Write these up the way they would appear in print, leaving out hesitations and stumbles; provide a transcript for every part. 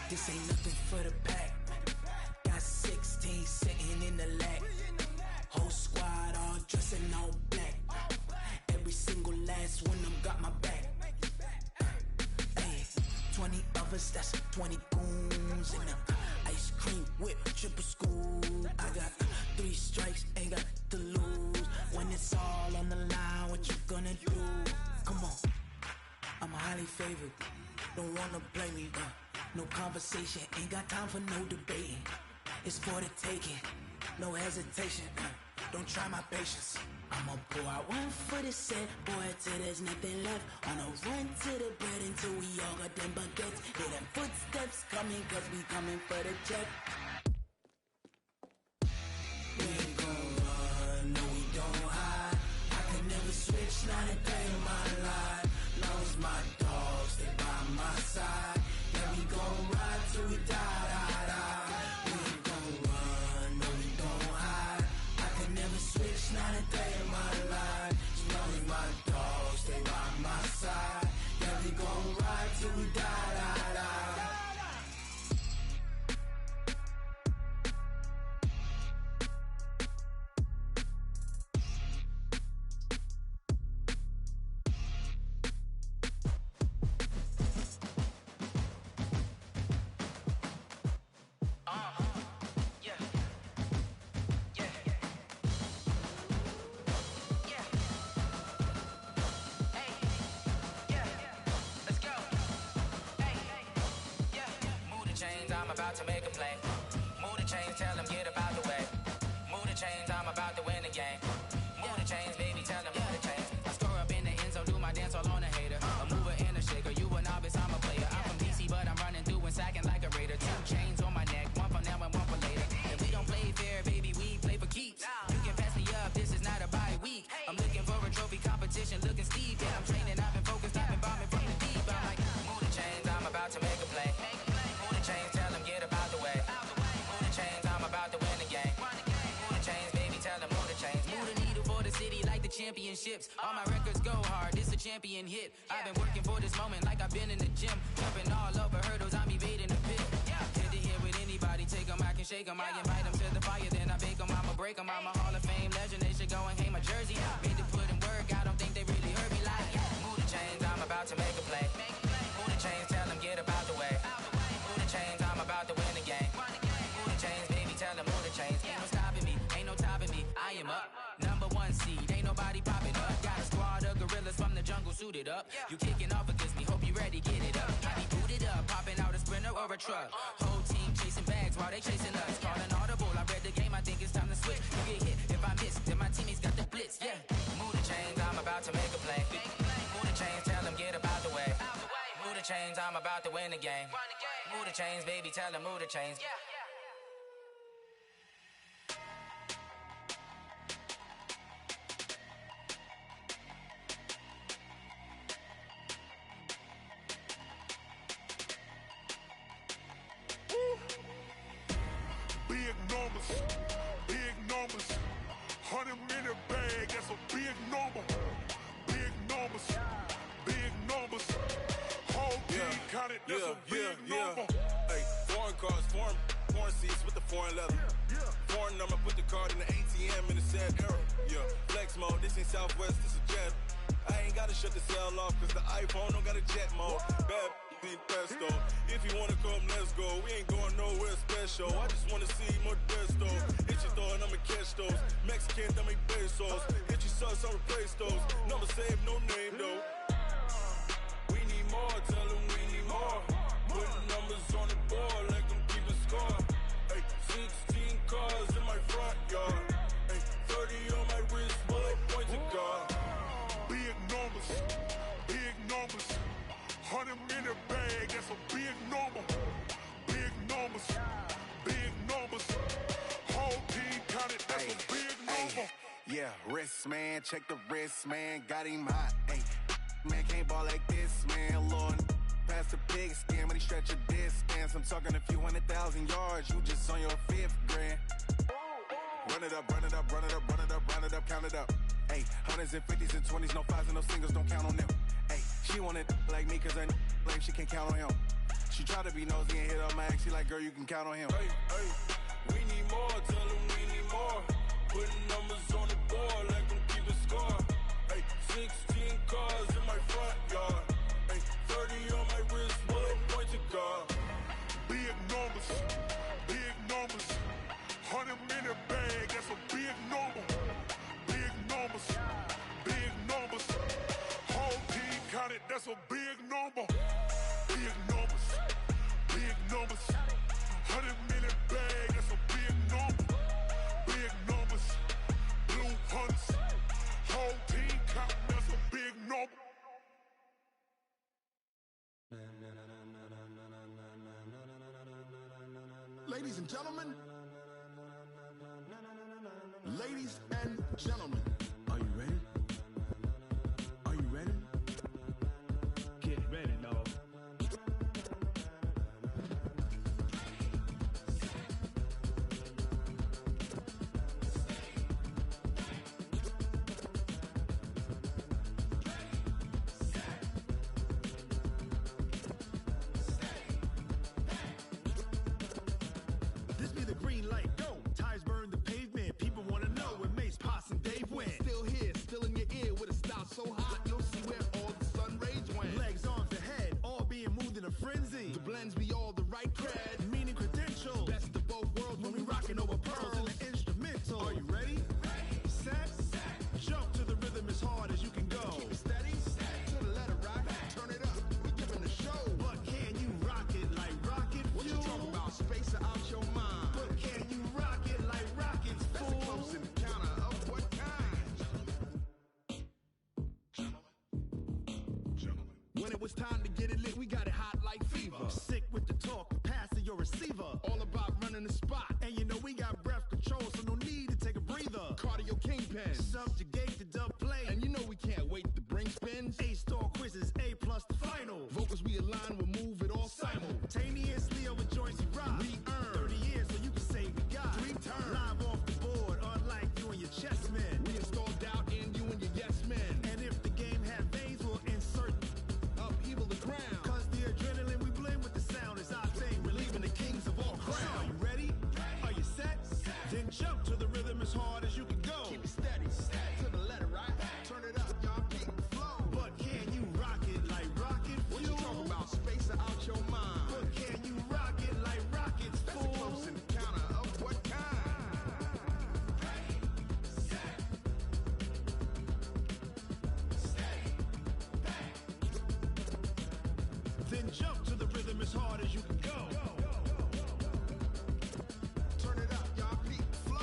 This ain't nothing for the pack. Got 16 sitting in the lag. Whole squad all dressing all black. Every single last one of them got my back. Hey, 20 of us, that's 20 goons in the ice cream whip, triple scoop. I got 3 strikes, ain't got to lose. When it's all on the line, what you gonna do? Come on, I'm highly favored. Don't wanna blame me. No conversation, ain't got time for no debating. It's for the taking, no hesitation. Don't try my patience. I'ma pour out one for the set, boy, till there's nothing left. On a run to the bread until we all got them baguettes. Hear them footsteps coming, cause we coming for the check. We ain't gon' run, no we don't hide. I can never switch, not a day in my life. Long as my dogs stay by my side. Yeah, we gon' ride till we die, die, die. We ain't gon' run, no we don't hide. I can never switch, not a day in my life. As long as my dogs stay by my side. Yeah, we gon' ride till we die, die, die. I'm about to make a play. Move the chains, tell them get about the way. Move the chains, I'm about to win the game. Move the chains, baby, tell them move the chains. I score up in the end zone, do my dance all on a hater. A mover and a shaker, you a novice, I'm a player. I'm from DC, but I'm running through and sacking like a raider. 2 chains on my neck, one for now and one for later. And we don't play fair, baby, we play for keeps. You can pass me up, this is not a bye week. I'm looking for a trophy competition, looking steep. Yeah, I'm training, I've been focused, I've been bombing from the deep. I'm like, move the chains, I'm about to make a play. Move the chains, tell them get about the way. Move the chains, I'm about to win the game. Move the chains, baby, tell them move the chains. Move the needle for the city like the championships. All my records go hard, this a champion hit. I've been working for this moment like I've been in the gym. Jumping all over hurdles, I'm evading the pit. Head to head with anybody, take them, I can shake them. I invite them to the fire, then I bake them, I'ma break them. I'm a Hall of Fame legend, they should go and hang my jersey. Made to put in work, I don't think they really heard me like, move the chains, I'm about to make a play. Move the chains, tell them get about the way. Move the chains, I'm about to win the game. Move the chains, baby, tell them move the chains. Ain't no stopping me, ain't no topping me. I am up, number 1 seed, ain't nobody popping up. Got a squad of gorillas from the jungle suited up. You kicking off against me, hope you ready, get it up. I be booted up, popping out a Sprinter or a truck. Whole team chasing bags while they chasing us. Calling audible, I read the game, I think it's time to switch. You get hit, if I miss, then my teammates got the blitz, yeah. Move the chains, I'm about to make a play. Move the chains, tell them get about the way. Move the chains, I'm about to win the game. Move the chains, baby, tell them move the chains. Big numbers, big numbers. 100-minute bag, that's a big number. Big numbers, big numbers. Whole team counted, that's a big number. Hey, foreign cars, foreign seats with the foreign leather. Foreign number, put the card in the ATM in the sad era. Yeah, flex mode, this ain't Southwest, this is jet. I ain't gotta shut the cell off, cause the iPhone don't got a jet mode. Bad be pesto. If you wanna come, let's go. We ain't going nowhere special. I just wanna see more pesto. Hit your thought, I'ma catch those. Mexican, dummy pesos. Hit your sus, I'll replace those. Number saved, no name though. We need more, tell them we need more. Putting numbers on the board like I'm keeping score. Hey, 16 cars in my front yard. Hey, 30 on my wrist, bullet point to God. Big numbers, big numbers. 100-minute bag, that's a big number. Big numbers, big numbers. Whole team counted, that's a big number. Yeah, wrist man, check the wrist man, got him hot. Ay, man can't ball like this, man. Lord, past the pig skin, but he stretch a distance. I'm talking a few 100,000 yards, you just on your 5th grand. Run it up, run it up, run it up, run it up, run it up, count it up. Ay, 100s and 50s and 20s, no 5s and no singles, don't count on them. Ay, she want it like me, cause her lame, she can't count on him. She try to be nosy and hit on my ex. She like, girl, you can count on him. Hey, hey, we need more, tell them we need more. Putting numbers on the board like I'm keeping score. Hey, 16 cars in my front yard. Hey, 30 on my wrist, well, point to God. Big numbers, big numbers. 100-minute bag, that's a big number. Big numbers, big numbers. Whole team counted, that's a big number. Big numbers, big numbers. 100-minute bag, that's a big number. Big numbers, blue hunts. Whole team counting, that's a big number. Ladies and gentlemen, ladies and gentlemen, are you ready? Are you ready? Get ready, dog. This be the green light, go. Tires burn the pavement. People wanna know where Mace, Poss, and Dave went. Still here, still in your ear with a style so hot, you'll see where all the sun rays went. Legs, arms, the head, all being moved in a frenzy. The blends be all the right cred, meaning credentials. Best of both worlds when we rockin' over pearls in the instrumental. Are you ready? Set, jump to the rhythm as hard as you can go. Keep it steady, to the letter right. Turn it up, we giving the show. But can you rock it like rocket fuel? What you talking about? Space it out your mind. But can you rock it like rockets, fool? That's a close encounter of what kind? When it was time to get it lit, we got it hot like fever. Sick with the talk, pass to your receiver. All about running the spot. And you know we got breath control, so no need to take a breather. Cardio kingpin, subjugate the dub play. And you know we can't wait to bring spins. A-star quizzes, A+ the final. Vocals we align, we'll move it all simultaneously over joints we rock. We earn 30 years, so you can say we got 3 turns. Live off the board, unlike you and your chess men. We install doubt in you and your yes men. And if the game had veins, we'll insert upheaval the ground. Cause the adrenaline we blend with the sound is our thing, relieving the kings of all crowns. So are you ready? Are you set? Then jump to the rhythm as hard as you can go. Keep it steady, to the letter right. Turn it up, y'all keep the flow. But can you rock it like rocket fuel? What you talking about? Space it out your mind. But can you rock it like rockets, fool? That's a close encounter of what kind? Then jump to the rhythm as hard as you can go. Turn it up, y'all keep the flow.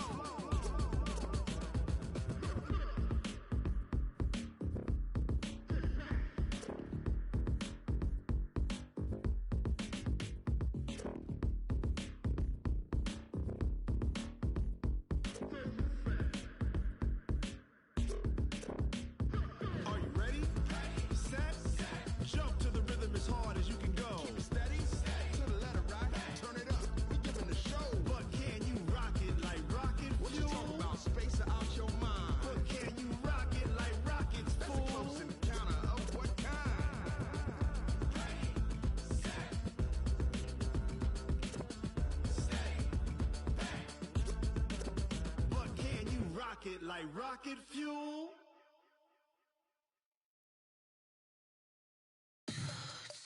Are you ready? Set, jump to the rhythm as hard as you can go. Keep it steady, to the letter right. Turn it up, we giving the show. But can you rock it like rocket fuel? What you talking about? Space it out your mind. But can you rock it like rockets, fool? That's a close encounter of what kind? But can you rock it like rocket fuel?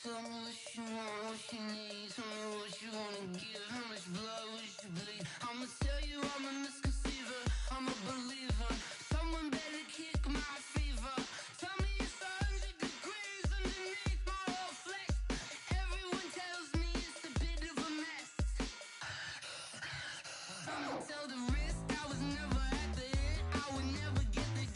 Tell me what you want, what you need. Tell me what you wanna give. How much blood would you bleed? I'ma tell you I'm a misconceiver. I'm a believer. Someone better kick my fever. Tell me it's 100 degrees underneath my whole flesh. Everyone tells me it's a bit of a mess. I'ma tell the risk I was never at the end. I would never get the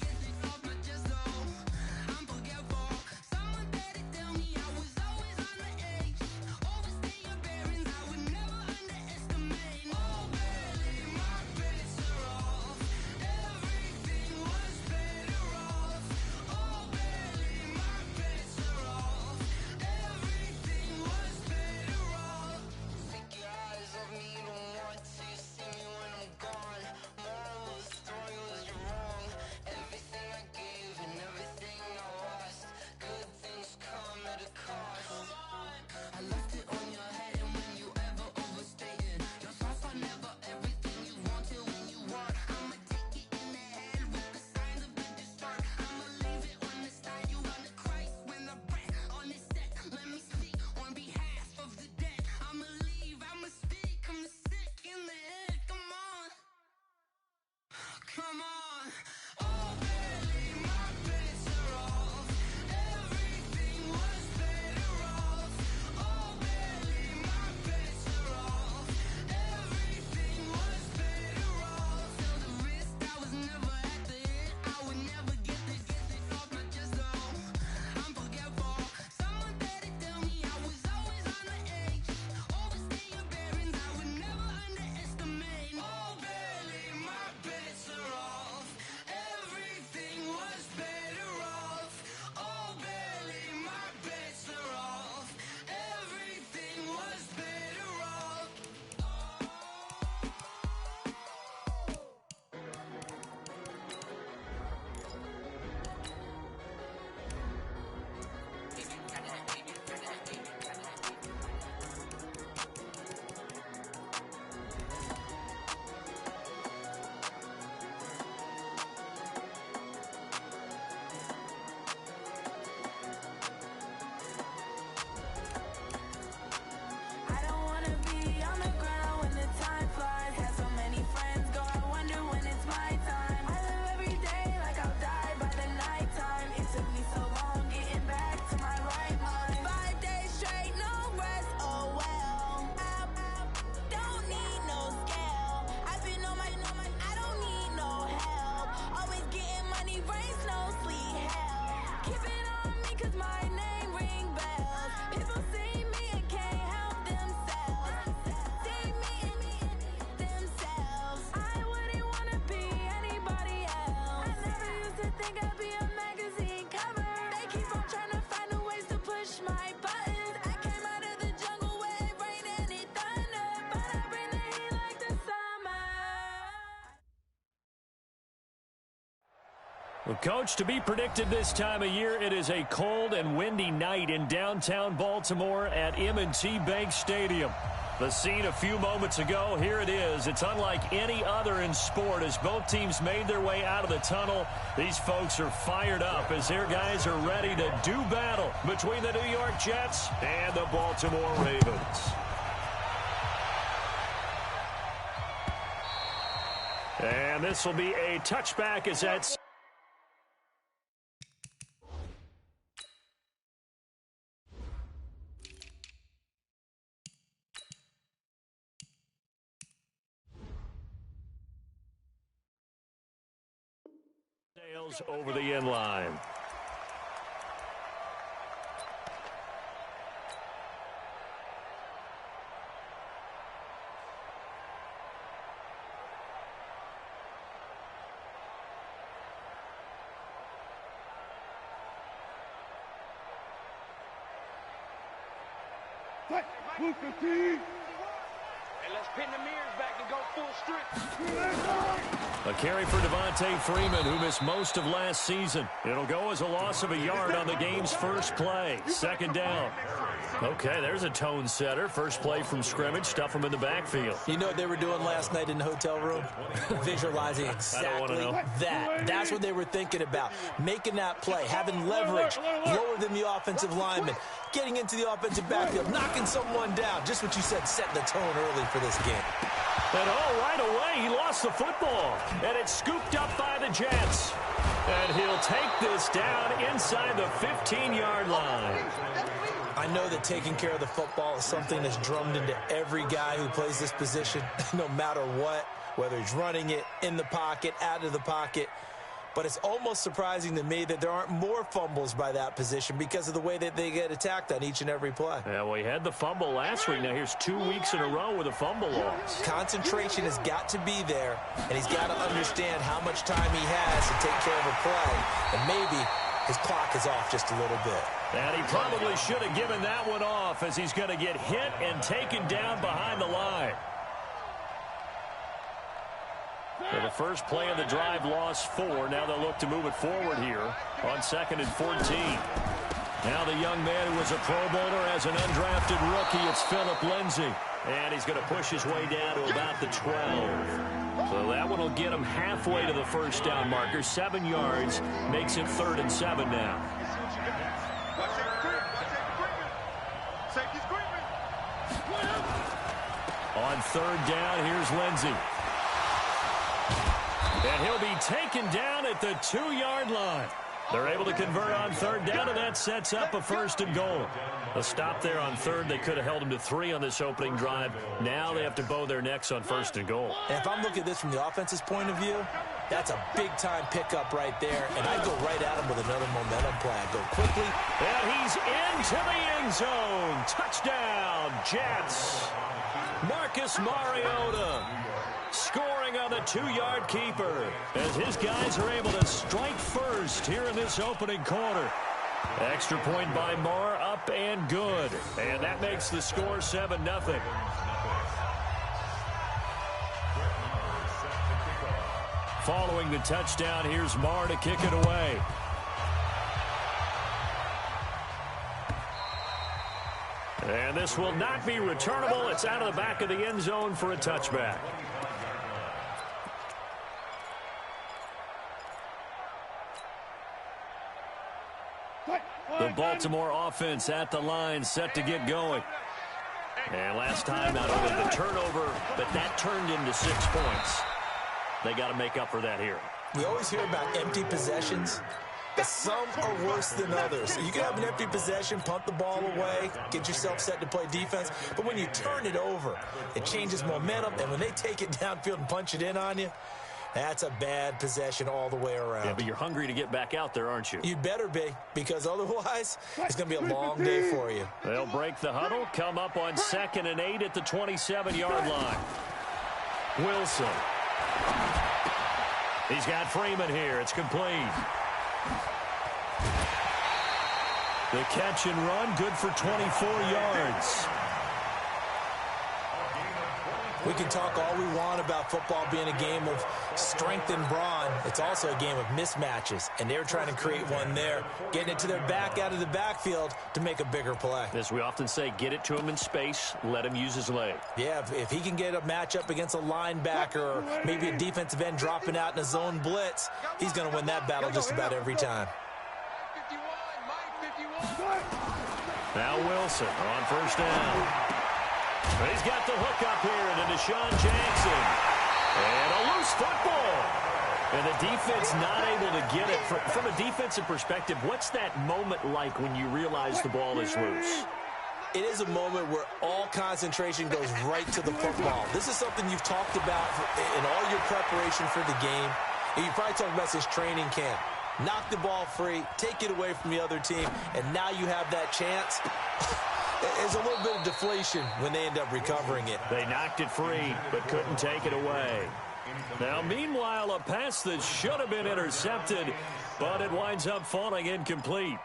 Well, Coach, to be predicted this time of year, it is a cold and windy night in downtown Baltimore at M&T Bank Stadium. The scene a few moments ago, here it is. It's unlike any other in sport as both teams made their way out of the tunnel. These folks are fired up as their guys are ready to do battle between the New York Jets and the Baltimore Ravens. And this will be a touchback as that's over the end line. And let's pin the mirrors back and go full strip. A carry for Devontae Freeman, who missed most of last season. It'll go as a loss of a yard on the game's first play. Second down. Okay, there's a tone setter. First play from scrimmage. Stuff them in the backfield. You know what they were doing last night in the hotel room? Visualizing exactly that. That's what they were thinking about. Making that play, having leverage, lower than the offensive lineman, getting into the offensive backfield, knocking someone down. Just what you said, setting the tone early for this game. And right away, he lost the football. And it's scooped up by the Jets. And he'll take this down inside the 15-yard line. I know that taking care of the football is something that's drummed into every guy who plays this position, no matter what, whether he's running it, in the pocket, out of the pocket. But it's almost surprising to me that there aren't more fumbles by that position because of the way that they get attacked on each and every play. Yeah, well, he had the fumble last week. Now here's 2 weeks in a row with a fumble loss. Concentration has got to be there, and he's got to understand how much time he has to take care of a play. And maybe his clock is off just a little bit. And he probably should have given that one off as he's going to get hit and taken down behind the line. For the first play of the drive, lost 4. Now they'll look to move it forward here on 2nd and 14. Now the young man who was a Pro Bowler as an undrafted rookie, it's Phillip Lindsay. And he's going to push his way down to about the 12. So that one will get him halfway to the first down marker. 7 yards makes it 3rd and 7 now. On 3rd down, here's Lindsay. And he'll be taken down at the 2-yard line. They're able to convert on 3rd down, and that sets up a 1st and goal. A stop there on 3rd. They could have held him to 3 on this opening drive. Now they have to bow their necks on 1st and goal. And if I'm looking at this from the offense's point of view, that's a big-time pickup right there. And I go right at him with another momentum play. I go quickly. And he's into the end zone. Touchdown, Jets. Marcus Mariota scoring on the 2-yard keeper as his guys are able to strike first here in this opening quarter. Extra point by Marr, up and good. And that makes the score 7-0. Following the touchdown, here's Marr to kick it away. And this will not be returnable. It's out of the back of the end zone for a touchback. The Baltimore offense at the line, set to get going. And last time, not only the turnover, but that turned into 6 points. They got to make up for that here. We always hear about empty possessions, but some are worse than others. You can have an empty possession, punt the ball away, get yourself set to play defense, but when you turn it over, it changes momentum, and when they take it downfield and punch it in on you, that's a bad possession all the way around. Yeah, but you're hungry to get back out there, aren't you? You'd better be, because otherwise, it's going to be a long day for you. They'll break the huddle, come up on 2nd and 8 at the 27-yard line. Wilson. He's got Freeman here. It's complete. The catch and run, good for 24 yards. We can talk all we want about football being a game of strength and brawn. It's also a game of mismatches, and they're trying to create one there, getting it to their back out of the backfield to make a bigger play. As we often say, get it to him in space, let him use his leg. Yeah, if he can get a matchup against a linebacker or maybe a defensive end dropping out in a zone blitz, he's going to win that battle just about every time. Now Wilson on first down. He's got the hook up here to Deshaun Jackson. And a loose football. And the defense not able to get it. From a defensive perspective, what's that moment like when you realize the ball is loose? It is a moment where all concentration goes right to the football. This is something you've talked about in all your preparation for the game. And you probably talked about since training camp. Knock the ball free, take it away from the other team, and now you have that chance. There's a little bit of deflation when they end up recovering it. They knocked it free, but couldn't take it away. Now, meanwhile, a pass that should have been intercepted, but it winds up falling incomplete.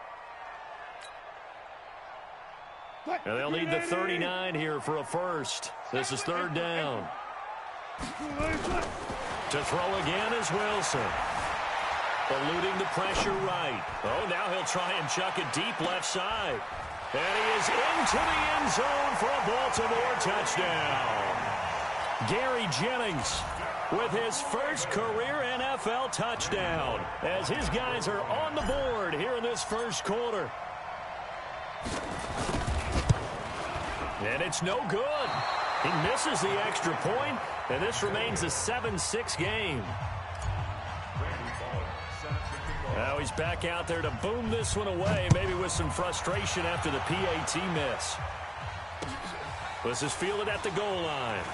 And they'll need the 39 here for a first. This is third down. To throw again is Wilson. Eluding the pressure right. Oh, now he'll try and chuck it deep left side. And he is into the end zone for a Baltimore touchdown. Gary Jennings with his first career NFL touchdown as his guys are on the board here in this first quarter. And it's no good. He misses the extra point, and this remains a 7-6 game. Now he's back out there to boom this one away, maybe with some frustration after the PAT miss. This is fielded at the goal line.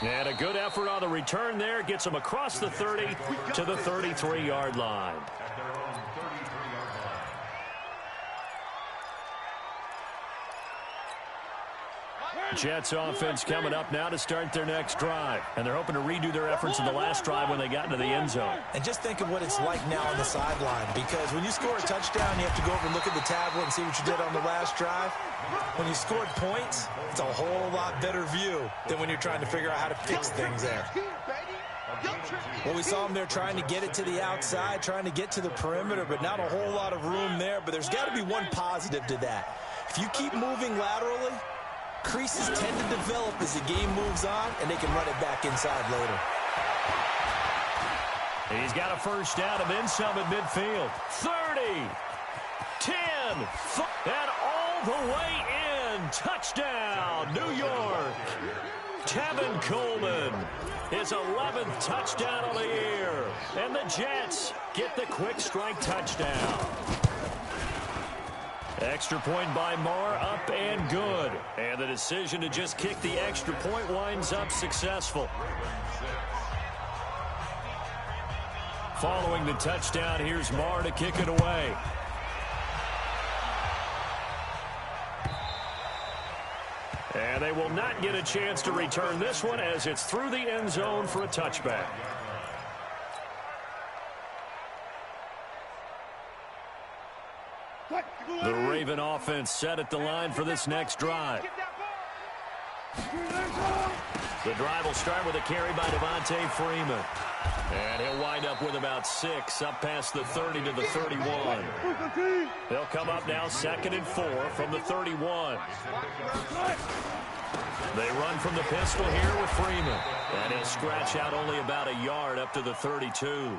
And a good effort on the return there. Gets him across the 30 to the 33-yard line. Jets offense coming up now to start their next drive. And they're hoping to redo their efforts in the last drive when they got into the end zone. And just think of what it's like now on the sideline, because when you score a touchdown, you have to go over and look at the tablet and see what you did on the last drive. When you scored points, it's a whole lot better view than when you're trying to figure out how to fix things there. Well, we saw him there trying to get it to the outside, trying to get to the perimeter, but not a whole lot of room there. But there's got to be one positive to that. If you keep moving laterally, creases tend to develop as the game moves on, and they can run it back inside later. He's got a first down and then some at midfield. 30, 10, and all the way in. Touchdown, New York. Tevin Coleman, his 11th touchdown of the year. And the Jets get the quick strike touchdown. Extra point by Marr, up and good. And the decision to just kick the extra point winds up successful. Following the touchdown, here's Marr to kick it away. And they will not get a chance to return this one as it's through the end zone for a touchback. The Raven offense set at the line for this next drive. The drive will start with a carry by Devontae Freeman. And he'll wind up with about 6, up past the 30 to the 31. They'll come up now 2nd and 4 from the 31. They run from the pistol here with Freeman. And he'll scratch out only about a yard up to the 32.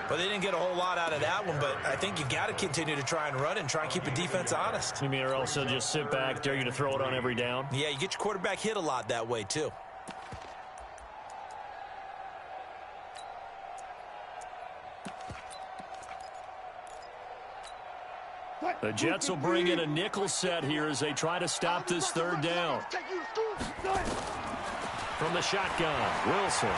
But they didn't get a whole lot out of that one, but I think you got to continue to try and run and try and keep the defense honest. You mean or also just sit back, dare you to throw it on every down? Yeah, you get your quarterback hit a lot that way, too. The Jets will bring in a nickel set here as they try to stop this third down. From the shotgun, Wilson.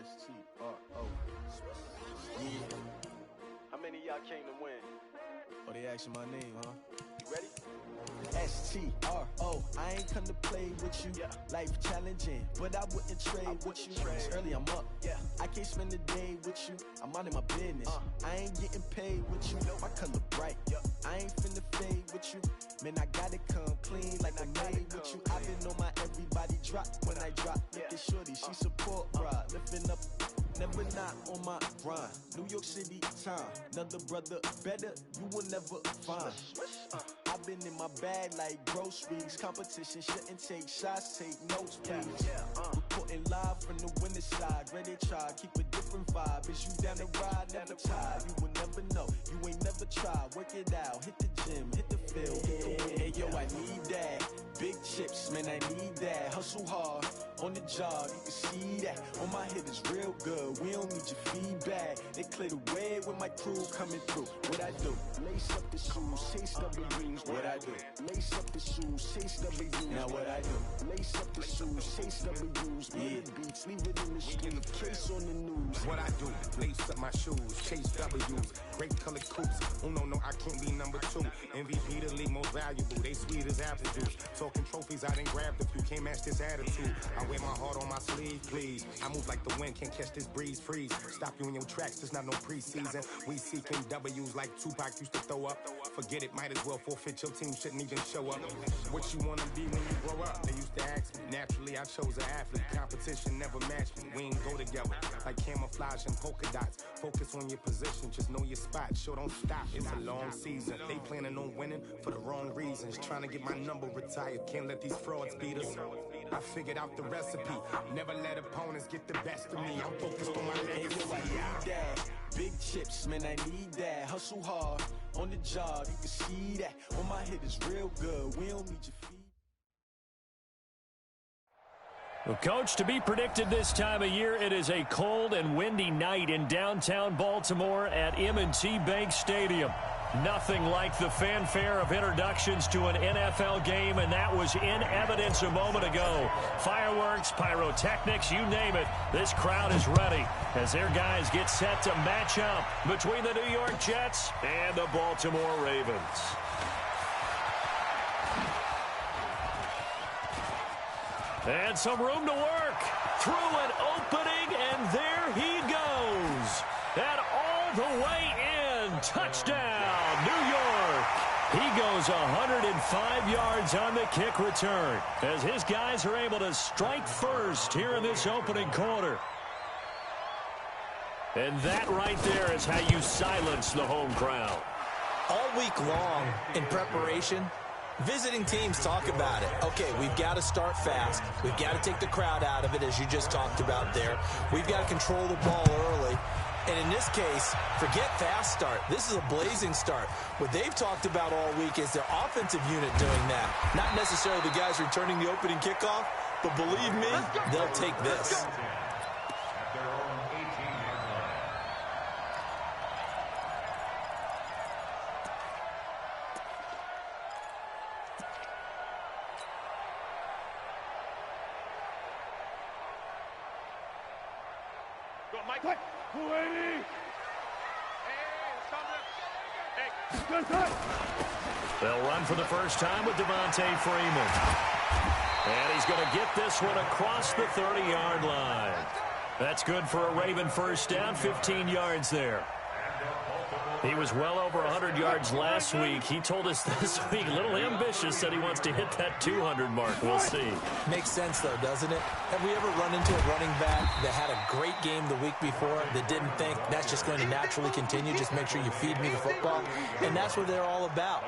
S-T-R-O. Yeah. How many of y'all came to win? Oh, they asking my name, huh? You ready? S-T-R-O. I ain't come to play with you. Yeah. Life challenging, but I wouldn't trade with you. It's early, I'm up. Yeah. I can't spend the day with you. I'm minding my business. I ain't getting paid with you. My color bright. I ain't finna fade with you. Man, I gotta come clean like I made with you. I've been on my everybody drop when I drop. Look at shorty, she support ride. Lifting up, never not on my grind. New York City time. Another brother better, you will never find. I've been in my bag like groceries. Competition shouldn't take shots, take notes, please. Reporting live from the winning side. Ready to try, keep a different vibe. Is you down the ride, never tired. You will never know, you ain't never tried. Work it out, hit the gym, hit the field, hit the win. Hey yo, I need that. Big chips, man, I need that. Hustle hard, on the job, you can see that. On my head is real good, we don't need your feedback. They clear the way with my crew coming through. What I do? Lace up the shoes, chase W's. What I do? Lace up the shoes, chase W's. Now what I do? Lace up the shoes, chase W's. Yeah, beats, leave it in the street, case on the news. What I do? Lace up my shoes, chase W's. Great colored coops. Oh no, I can't be number 2. MVP the league most valuable. They sweet as apple juice. Talking trophies, I done grabbed a few. Can't match this attitude. I wear my heart on my sleeve, please. I move like the wind, can't catch this breeze. Freeze. Stop you in your tracks. There's not no preseason. We seeking W's like Tupac used to throw up. Forget it, might as well forfeit. Your team shouldn't even show up. What you wanna be when you grow up? They used to ask me. Naturally, I chose an athlete. Competition never matched me. We ain't go together like camouflage and polka dots. Focus on your position, just know your spot. Sure, don't stop. It's a long season. They planning on winning for the wrong reasons. Trying to get my number retired. Can't let these frauds beat us. I figured out the recipe. Never let opponents get the best of me. I'm focused on my legacy. I need that. Big chips, man, I need that. Hustle hard, on the job, you can see that. On my head is real good, we don't need your feet. Well, Coach, to be predicted this time of year, it is a cold and windy night in downtown Baltimore at M&T Bank Stadium. Nothing like the fanfare of introductions to an NFL game, and that was in evidence a moment ago. Fireworks, pyrotechnics, you name it. This crowd is ready as their guys get set to match up between the New York Jets and the Baltimore Ravens. And some room to work. Through an opening, and there he goes. And all the way in. Touchdown, New York. He goes 105 yards on the kick return as his guys are able to strike first here in this opening quarter. And that right there is how you silence the home crowd. All week long in preparation, visiting teams talk about it. Okay, we've got to start fast. We've got to take the crowd out of it, as you just talked about there. We've got to control the ball early. And in this case, forget fast start. This is a blazing start. What they've talked about all week is their offensive unit doing that. Not necessarily the guys returning the opening kickoff, but believe me, they'll take this. They'll run for the first time with Devontae Freeman. And he's going to get this one across the 30-yard line. That's good for a Raven first down, 15 yards there. He was well over 100 yards last week. He told us this week, a little ambitious, said he wants to hit that 200 mark. We'll see. Makes sense, though, doesn't it? Have we ever run into a running back that had a great game the week before that didn't think that's just going to naturally continue? Just make sure you feed me the football. And that's what they're all about.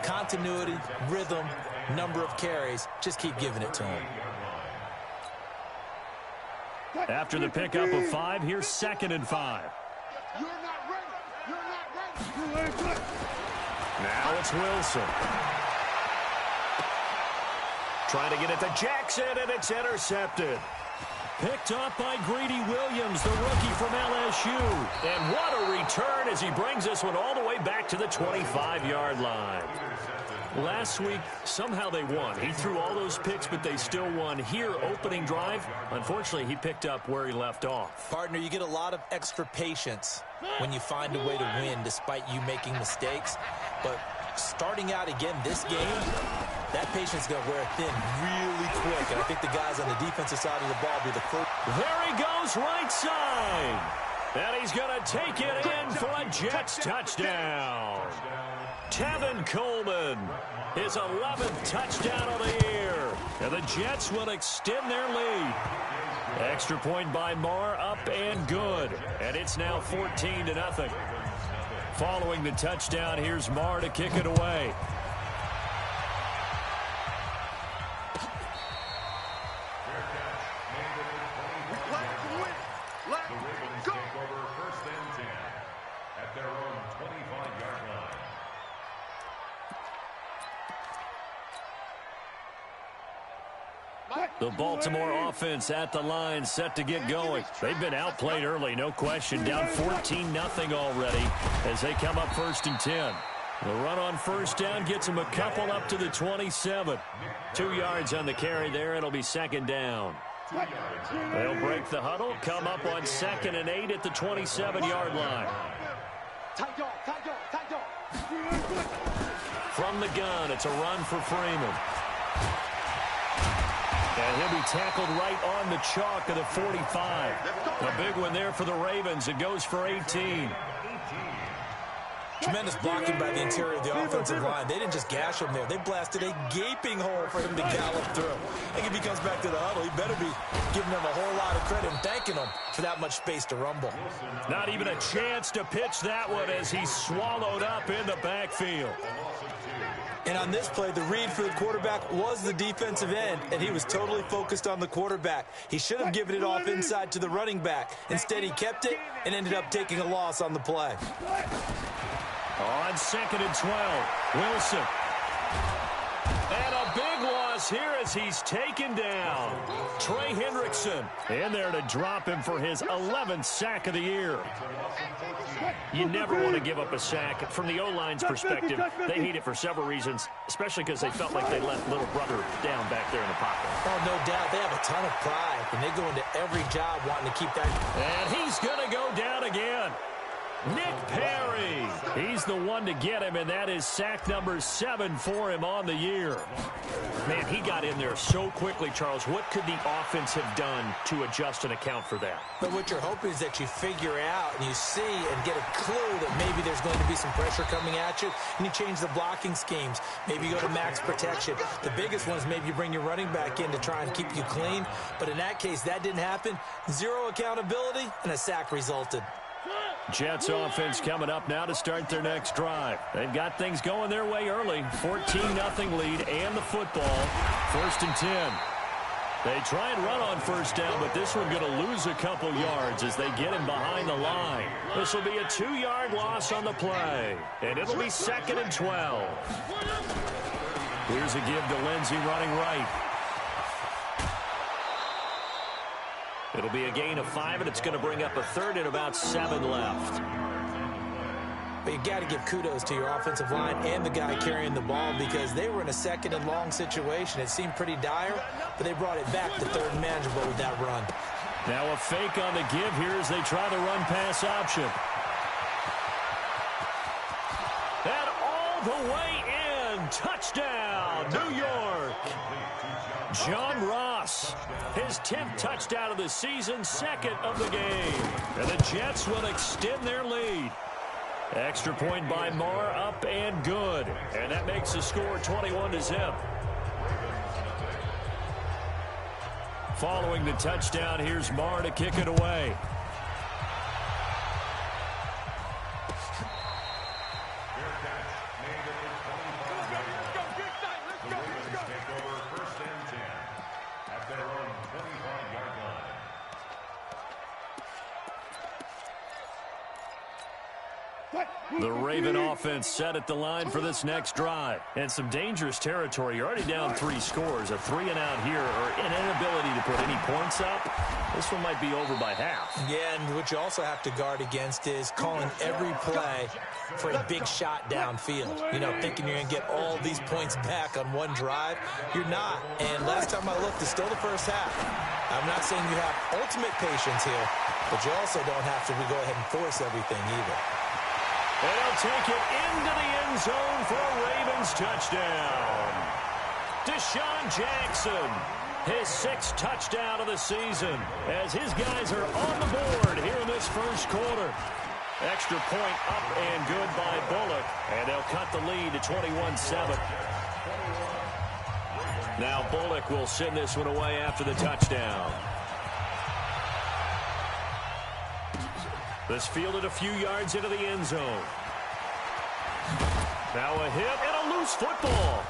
Continuity, rhythm, number of carries. Just keep giving it to him. After the pickup of 5, here's 2nd and 5. You're not ready. You're not ready. Now it's Wilson. Trying to get it to Jackson, and it's intercepted. Picked up by Greedy Williams, the rookie from LSU. And what a return as he brings this one all the way back to the 25-yard line. Last week, somehow they won. He threw all those picks, but they still won. Here, opening drive, unfortunately, he picked up where he left off. Partner, you get a lot of extra patience when you find a way to win despite you making mistakes. But starting out again this game, that patience is going to wear thin really quick. And I think the guys on the defensive side of the ball will be the first. There he goes, right side. And he's going to take it in for a Jets touchdown. Tevin Coleman, his 11th touchdown of the year. And the Jets will extend their lead. Extra point by Marr, up and good. And it's now 14-0. Following the touchdown, here's Marr to kick it away. The Baltimore offense at the line, set to get going. They've been outplayed early, no question. Down 14-0 already as they come up 1st and 10. The run on first down gets them a couple up to the 27. 2 yards on the carry there. It'll be 2nd down. They'll break the huddle, come up on 2nd and 8 at the 27-yard line. From the gun, it's a run for Freeman. And he'll be tackled right on the chalk of the 45. A big one there for the Ravens. It goes for 18. Tremendous blocking by the interior of the offensive line. They didn't just gash him there. They blasted a gaping hole for him to gallop through. I think if he comes back to the huddle, he better be giving them a whole lot of credit and thanking them for that much space to rumble. Not even a chance to pitch that one as he's swallowed up in the backfield. And on this play, the read for the quarterback was the defensive end, and he was totally focused on the quarterback. He should have given it off inside to the running back. Instead, he kept it and ended up taking a loss on the play. On 2nd and 12, Wilson. And a big loss here as he's taken down. Trey Hendrickson in there to drop him for his 11th sack of the year. You never want to give up a sack. From the O-line's perspective, they hate it for several reasons, especially because they felt like they let little brother down back there in the pocket. Oh, no doubt. They have a ton of pride, and they go into every job wanting to keep that. And he's going to go down again. Nick Perry. He's the one to get him, and that is sack number 7 for him on the year. Man, he got in there so quickly, Charles. What could the offense have done to adjust and account for that? But what you're hoping is that you figure out and you see and get a clue that maybe there's going to be some pressure coming at you, and you change the blocking schemes. Maybe you go to max protection. The biggest one is maybe you bring your running back in to try and keep you clean. But in that case, that didn't happen. 0 accountability, and a sack resulted. Jets offense coming up now to start their next drive. They've got things going their way early. 14-0 lead and the football. 1st and 10. They try and run on first down, but this one going to lose a couple yards as they get him behind the line. This will be a 2-yard loss on the play, and it'll be 2nd and 12. Here's a give to Lindsey running right. It'll be a gain of 5, and it's going to bring up a 3rd and about 7 left. But you got to give kudos to your offensive line and the guy carrying the ball because they were in a 2nd and long situation. It seemed pretty dire, but they brought it back to 3rd and manageable with that run. Now a fake on the give here as they try the run-pass option. And all the way in. Touchdown, New York. John Ross, his 10th touchdown of the season, 2nd of the game. And the Jets will extend their lead. Extra point by Marr, up and good. And that makes the score 21-0. Following the touchdown, here's Marr to kick it away. The Raven offense set at the line for this next drive. And some dangerous territory. You're already down 3 scores. A 3-and-out here or an inability to to put any points up. This one might be over by half. Yeah, and what you also have to guard against is calling every play for a big shot downfield. You know, thinking you're going to get all these points back on one drive. You're not. And last time I looked, it's still the first half. I'm not saying you have ultimate patience here, but you also don't have to go ahead and force everything either. And he'll take it into the end zone for a Ravens touchdown. Deshaun Jackson, his 6th touchdown of the season, as his guys are on the board here in this first quarter. Extra point up and good by Bullock, and they'll cut the lead to 21-7. Now Bullock will send this one away after the touchdown. This fielded a few yards into the end zone. Now a hit and a loose football.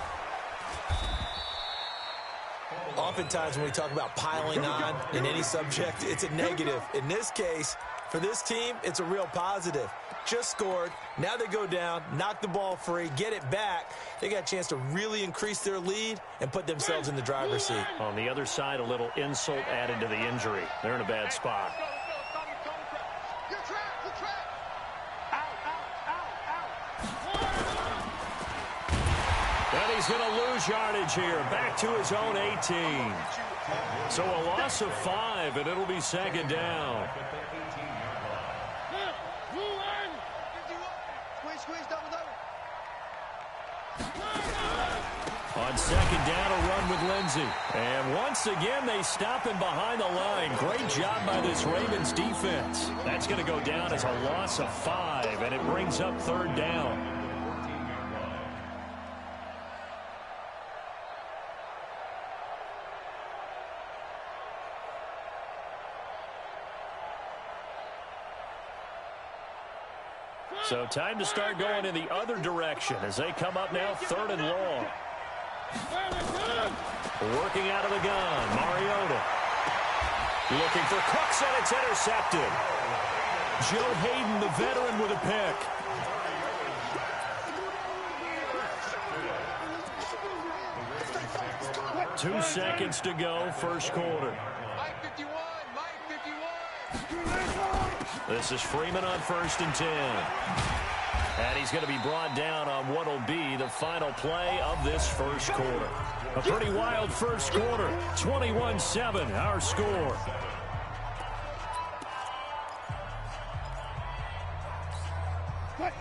Oftentimes when we talk about piling on in any subject, it's a negative. In this case, for this team, it's a real positive. Just scored. Now they go down, knock the ball free, get it back. They got a chance to really increase their lead and put themselves in the driver's seat. On the other side, a little insult added to the injury. They're in a bad spot. And he's going to lose yardage here. Back to his own 18. So a loss of 5, and it'll be second down. On second down, a run with Lindsey. And once again, they stop him behind the line. Great job by this Ravens defense. That's going to go down as a loss of 5, and it brings up third down. So time to start going in the other direction as they come up now 3rd and long. Working out of the gun, Mariota. Looking for Cooks, and it's intercepted. Joe Hayden, the veteran, with a pick. Two seconds to go, first quarter. This is Freeman on 1st and 10. And he's going to be brought down on what will be the final play of this first quarter. A pretty wild first quarter. 21-7, our score.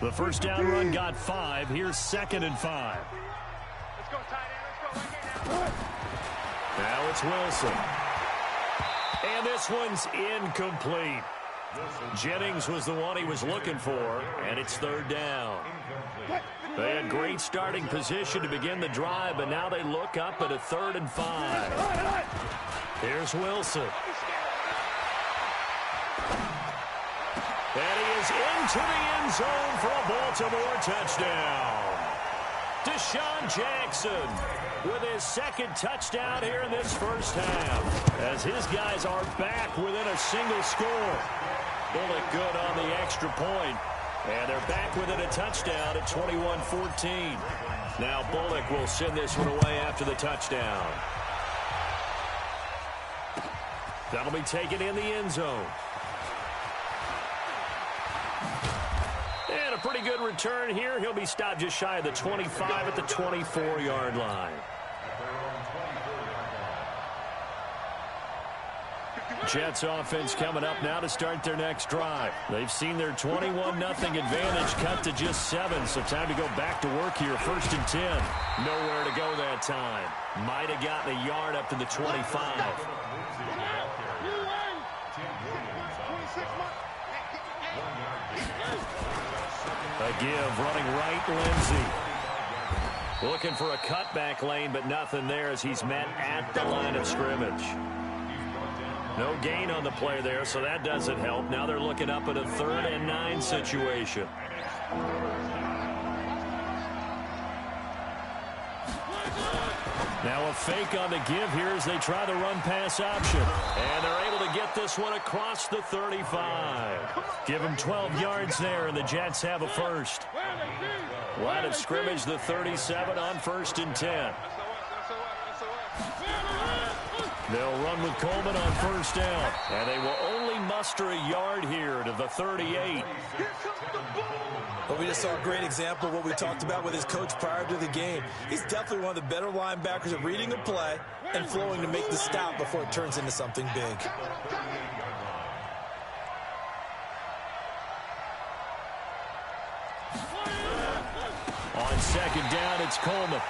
The first down run got 5. Here's 2nd and 5. Let's go, tight end. Now it's Wilson. And this one's incomplete. Jennings was the one he was looking for, and it's 3rd down. They had great starting position to begin the drive, but now they look up at a 3rd and 5. Here's Wilson. And he is into the end zone for a Baltimore touchdown. Deshaun Jackson with his 2nd touchdown here in this first half, as his guys are back within a single score. Bullock good on the extra point, and they're back within a touchdown at 21-14. Now Bullock will send this one away after the touchdown. That'll be taken in the end zone. And a pretty good return here. He'll be stopped just shy of the 25 at the 24-yard line. Jets offense coming up now to start their next drive. They've seen their 21-0 advantage cut to just 7, so time to go back to work here. 1st and 10. Nowhere to go that time. Might have gotten a yard up to the 25. A give, running right, Lindsey. Looking for a cutback lane, but nothing there as he's met at the line of scrimmage. No gain on the play there, so that doesn't help. Now they're looking up at a 3rd and 9 situation. Now a fake on the give here as they try the run-pass option. And they're able to get this one across the 35. Give them 12 yards there, and the Jets have a first. Line of scrimmage, the 37 on 1st and 10. They'll run with Coleman on first down. And they will only muster a yard here to the 38. Well, we just saw a great example of what we talked about with his coach prior to the game. He's definitely one of the better linebackers at reading a play and flowing to make the stop before it turns into something big. On second down, it's Coleman.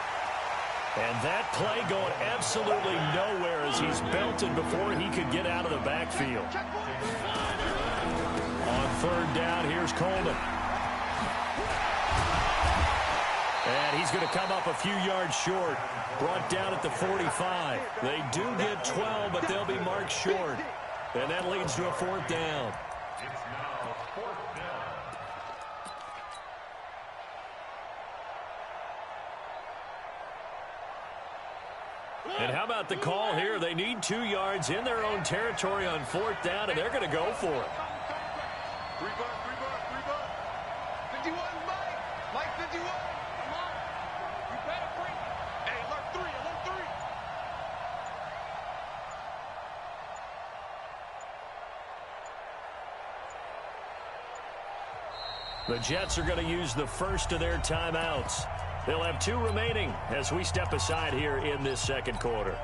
And that play going absolutely nowhere as he's belted before he could get out of the backfield. On third down, here's Coleman. And he's going to come up a few yards short. Brought down at the 45. They do get 12, but they'll be marked short. And that leads to a fourth down. And how about the call here? They need 2 yards in their own territory on fourth down, and they're going to go for it. 51, Mike 51. Come on. You better bring it. Hey, alert 3, alert 3. The Jets are going to use the first of their timeouts. They'll have 2 remaining as we step aside here in this second quarter.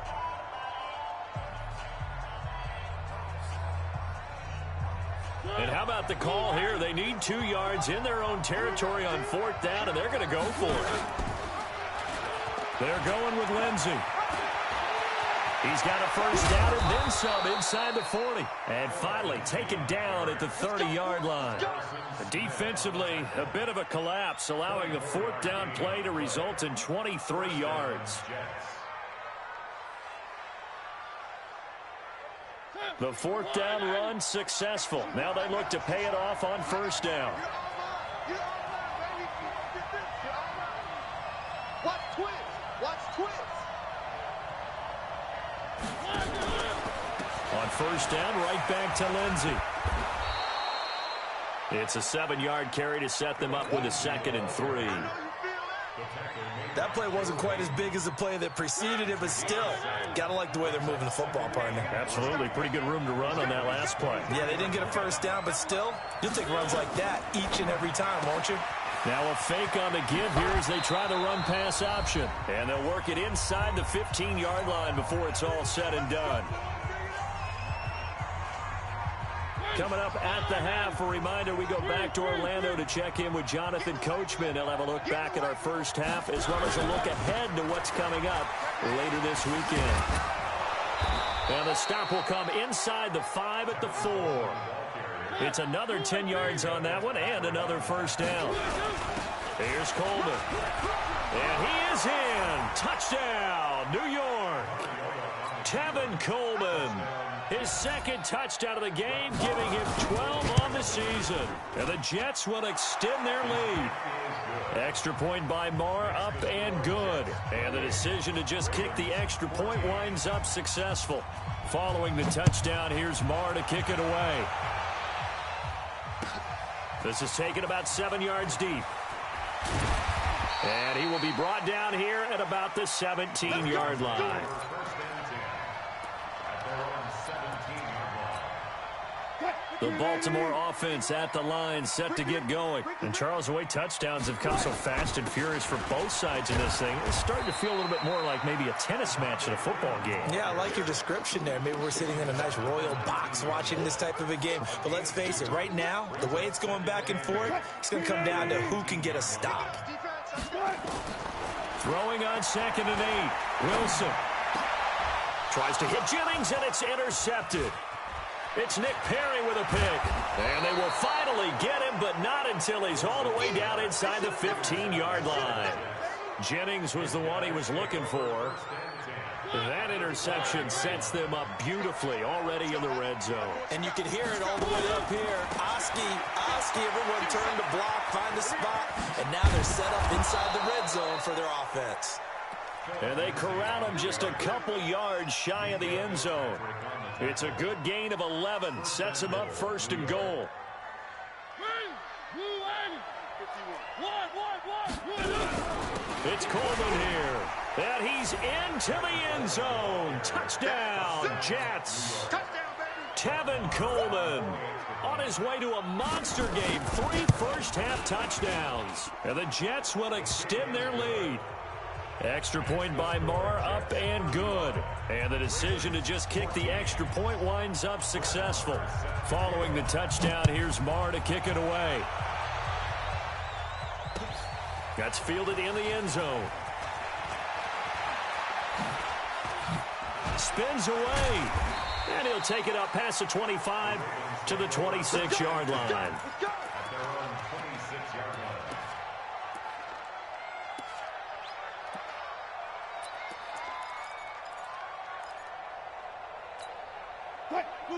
And how about the call here? They need 2 yards in their own territory on fourth down, and they're going to go for it. They're going with Lindsey. He's got a first down and then some inside the 40. And finally taken down at the 30-yard line. Defensively, a bit of a collapse, allowing the fourth down play to result in 23 yards. The fourth down run successful. Now they look to pay it off on first down. Watch twins. Watch twins. On first down, right back to Lindsey. It's a 7-yard carry to set them up with a 2nd and 3. That play wasn't quite as big as the play that preceded it, but still, got to like the way they're moving the football, partner. Absolutely. Pretty good room to run on that last play. Yeah, they didn't get a first down, but still, you'll take runs like that each and every time, won't you? Now a fake on the give here as they try the run-pass option. And they'll work it inside the 15-yard line before it's all said and done. Coming up at the half, a reminder, we go back to Orlando to check in with Jonathan Coachman. He'll have a look back at our first half as well as a look ahead to what's coming up later this weekend. And the stop will come inside the 5 at the 4. It's another 10 yards on that one and another first down. Here's Coleman. And he is in. Touchdown, New York. Tevin Coleman. His 2nd touchdown of the game, giving him 12 on the season. And the Jets will extend their lead. Extra point by Marr, up and good. And the decision to just kick the extra point winds up successful. Following the touchdown, here's Marr to kick it away. This is taken about 7 yards deep. And he will be brought down here at about the 17-yard line. The Baltimore offense at the line, set to get going. And Charles, the way touchdowns have come so fast and furious for both sides in this thing, it's starting to feel a little bit more like maybe a tennis match at a football game. Yeah, I like your description there. Maybe we're sitting in a nice royal box watching this type of a game. But let's face it, right now, the way it's going back and forth, it's going to come down to who can get a stop. Throwing on 2nd and 8. Wilson tries to hit Jennings, and it's intercepted. It's Nick Perry with a pick. And they will finally get him, but not until he's all the way down inside the 15-yard line. Jennings was the one he was looking for. That interception sets them up beautifully already in the red zone. And you can hear it all the way up here. Oski, everyone turned to block, find the spot, and now they're set up inside the red zone for their offense. And they corral him just a couple yards shy of the end zone. It's a good gain of 11. Sets him up 1st and goal. It's Coleman here. And he's into the end zone. Touchdown, Jets. Touchdown, baby. Tevin Coleman on his way to a monster game. 3 first-half touchdowns. And the Jets will extend their lead. Extra point by Marr, up and good. And the decision to just kick the extra point winds up successful. Following the touchdown, here's Marr to kick it away. That's fielded in the end zone. Spins away. And he'll take it up past the 25 to the 26-yard line. Let's go.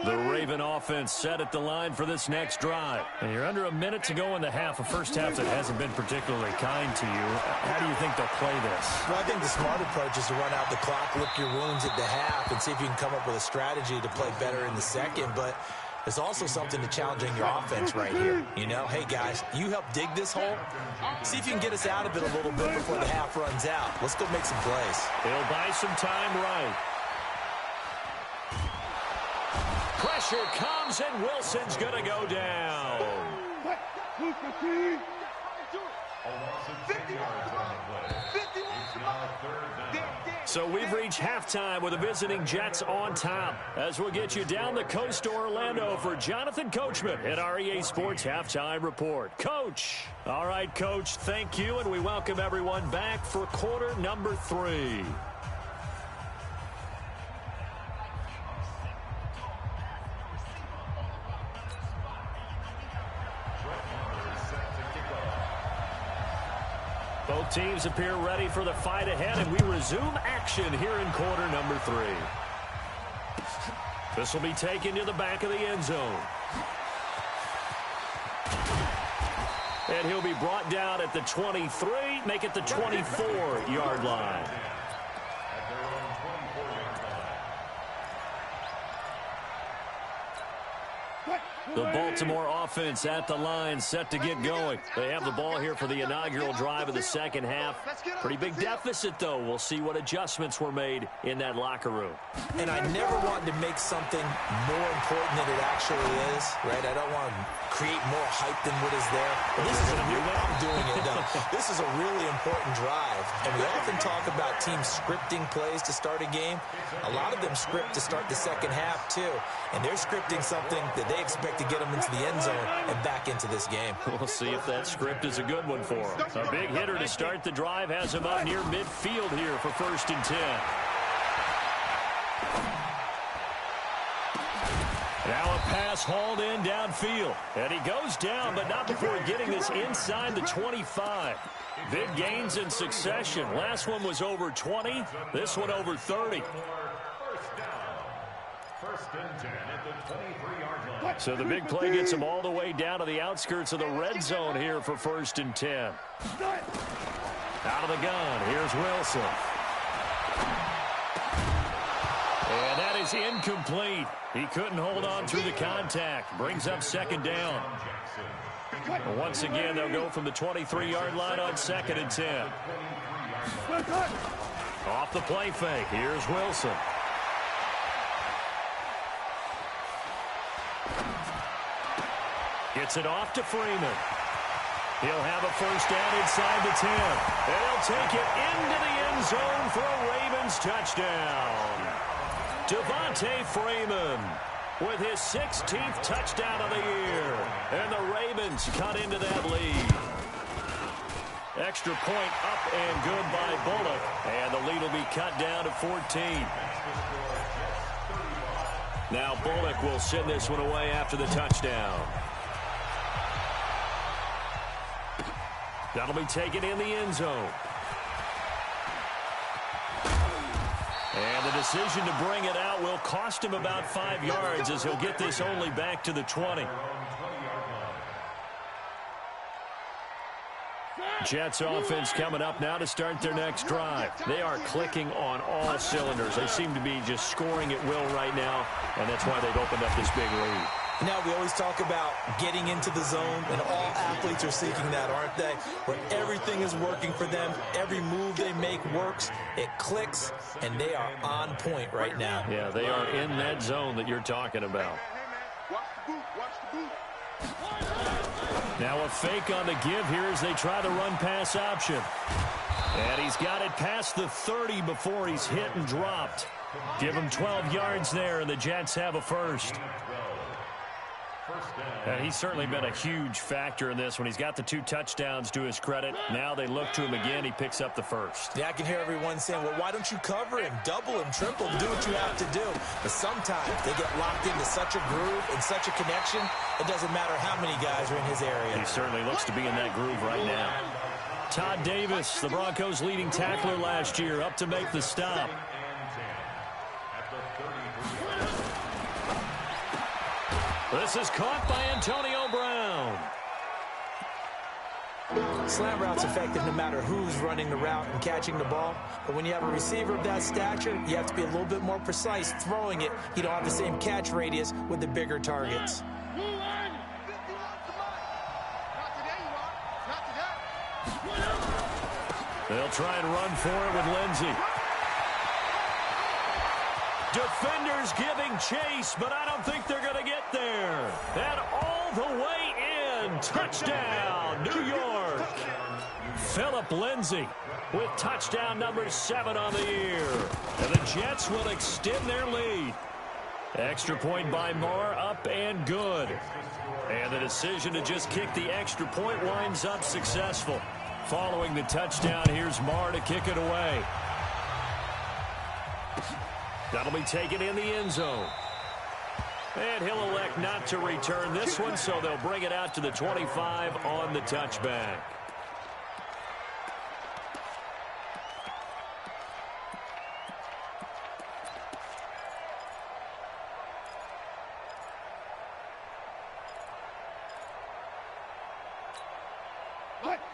The Raven offense set at the line for this next drive. And you're under a minute to go in the half, a first half that hasn't been particularly kind to you. How do you think they'll play this? Well, I think the smart approach is to run out the clock, lick your wounds at the half, and see if you can come up with a strategy to play better in the second. But there's also something to challenging your offense right here. You know, hey, guys, you help dig this hole. See if you can get us out of it a little bit before the half runs out. Let's go make some plays. He'll buy some time right. Pressure comes, and Wilson's going to go down. So we've reached halftime with the visiting Jets on top. As we'll get you down the coast to Orlando for Jonathan Coachman at our EA Sports Halftime Report. Coach. All right, Coach, thank you, and we welcome everyone back for quarter number 3. Both teams appear ready for the fight ahead, and we resume action here in quarter number 3. This will be taken to the back of the end zone. And he'll be brought down at the 23, make it the 24-yard line. The Baltimore offense at the line, set to get going. They have the ball here for the inaugural drive of the second half. Pretty big deficit, though. We'll see what adjustments were made in that locker room. And I never want to make something more important than it actually is, right? I don't want to create more hype than what is there. But this is I'm doing it, though. This is a really important drive. And we often talk about teams scripting plays to start a game. A lot of them script to start the second half, too. And they're scripting something that they expect to get them into the end zone and back into this game. We'll see if that script is a good one for them. A big hitter to start the drive has him up near midfield here for 1st and 10. Now a pass hauled in downfield. And he goes down, but not before getting this inside the 25. Big gains in succession. Last one was over 20. This one over 30. So the big play gets him all the way down to the outskirts of the red zone here for 1st and 10. Out of the gun, here's Wilson. And that is incomplete. He couldn't hold on through the contact. Brings up 2nd down. Once again, they'll go from the 23-yard line on 2nd and 10. Off the play fake, here's Wilson. Gets it off to Freeman. He'll have a 1st down inside the 10. And he'll take it into the end zone for a Ravens touchdown. Devontae Freeman with his 16th touchdown of the year. And the Ravens cut into that lead. Extra point up and good by Bullock. And the lead will be cut down to 14. Now Bullock will send this one away after the touchdown. That'll be taken in the end zone. And the decision to bring it out will cost him about 5 yards as he'll get this only back to the 20. Jets offense coming up now to start their next drive. They are clicking on all cylinders. They seem to be just scoring at will right now, and that's why they've opened up this big lead. Now, we always talk about getting into the zone, and all athletes are seeking that, aren't they? Where everything is working for them, every move they make works, it clicks, and they are on point right now. Yeah, they are in that zone that you're talking about. Now a fake on the give here as they try the run-pass option. And he's got it past the 30 before he's hit and dropped. Give him 12 yards there, and the Jets have a first. He's certainly been a huge factor in this when he's got the 2 touchdowns to his credit. Now they look to him again. He picks up the first. Yeah, I can hear everyone saying, well, why don't you cover him, double him, triple him, do what you have to do. But sometimes they get locked into such a groove and such a connection, it doesn't matter how many guys are in his area. He certainly looks to be in that groove right now. Todd Davis, the Broncos' leading tackler last year, up to make the stop. This is caught by Antonio Brown. Slant route's effective no matter who's running the route and catching the ball. But when you have a receiver of that stature, you have to be a little bit more precise throwing it. You don't have the same catch radius with the bigger targets. They'll try and run for it with Lindsey. Defenders giving chase, but I don't think they're going to get there. And all the way in. Touchdown, New York. Phillip Lindsay with touchdown number 7 on the year. And the Jets will extend their lead. Extra point by Marr, up and good. And the decision to just kick the extra point winds up successful. Following the touchdown, here's Marr to kick it away. That'll be taken in the end zone. And he'll elect not to return this one, so they'll bring it out to the 25 on the touchback.